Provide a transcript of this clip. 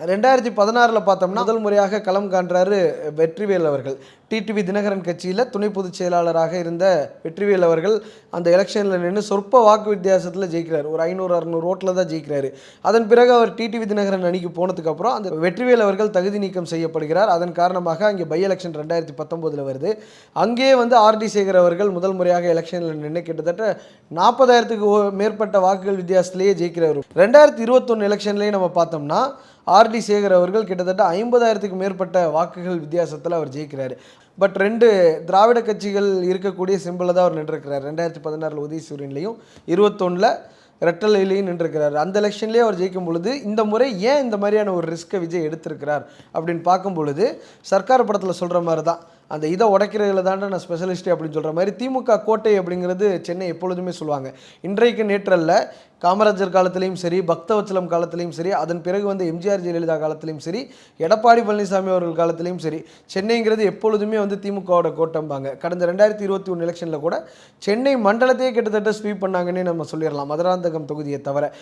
2016 பார்த்தோம்னா முதல் முறையாக களம் காண்றாரு வெற்றிவேல் அவர்கள். டிடிவி தினகரன் கட்சியில் துணை பொதுச் செயலாளராக இருந்த வெற்றிவேல் அவர்கள் அந்த எலெக்ஷனில் நின்று சொற்ப வாக்கு வித்தியாசத்தில் ஜெயிக்கிறார். ஒரு 500-600 ஓட்டில் தான் ஜெயிக்கிறாரு. அதன் பிறகு அவர் டிடிவி தினகரன் அணிக்கு போனதுக்கப்புறம் அந்த வெற்றிவேல் அவர்கள் தகுதி நீக்கம் செய்யப்படுகிறார். அதன் காரணமாக அங்கே பை எலெக்ஷன் 2019 வருது. அங்கே வந்து ஆர்டி சேகர் அவர்கள் முதல் முறையாக எலெக்ஷனில் நின்று கிட்டத்தட்ட 40,000க்கு மேற்பட்ட வாக்குகள் வித்தியாசத்திலேயே ஜெயிக்கிறார். 2021 எலெக்ஷன்லேயே நம்ம பார்த்தோம்னா ஆர்டி சேகர் அவர்கள் கிட்டத்தட்ட 50,000க்கு மேற்பட்ட வாக்குகள் வித்தியாசத்தில் அவர் ஜெயிக்கிறார். பட் 2 திராவிட கட்சிகள் இருக்கக்கூடிய சிம்பிளில் தான் அவர் நின்றுருக்கிறார். 2016 உதயசூரியன்லையும் 21 ரெட்டலையிலையும் நின்றுருக்கிறார். அந்த எலெக்ஷன்லேயே அவர் ஜெயிக்கும் பொழுது இந்த முறை ஏன் இந்த மாதிரியான ஒரு ரிஸ்க்கை விஜய் எடுத்திருக்கிறார் அப்படின்னு பார்க்கும் பொழுது சர்க்கார் படத்தில் சொல்கிற மாதிரி தான் அந்த இதை உடைக்கிறதுல தாண்ட நான் ஸ்பெஷலிஸ்ட்டு அப்படின்னு சொல்கிற மாதிரி திமுக கோட்டை அப்படிங்கிறது சென்னை எப்பொழுதுமே சொல்லுவாங்க. இன்றைக்கு நேற்றல்ல, காமராஜர் காலத்திலையும் சரி, பக்தவச்சலம் காலத்திலையும் சரி, அதன் பிறகு வந்து எம்ஜிஆர் ஜெயலலிதா காலத்திலையும் சரி, எடப்பாடி பழனிசாமி அவர்கள் காலத்திலையும் சரி, சென்னைங்கிறது எப்பொழுதுமே வந்து திமுகவோட கோட்டம்பாங்க. கடந்த 2021 எலெக்ஷனில் கூட சென்னை மண்டலத்தையே கிட்டத்தட்ட ஸ்வீப் பண்ணாங்கன்னே நம்ம சொல்லிடலாம், மதுராந்தகம் தொகுதியை தவிர.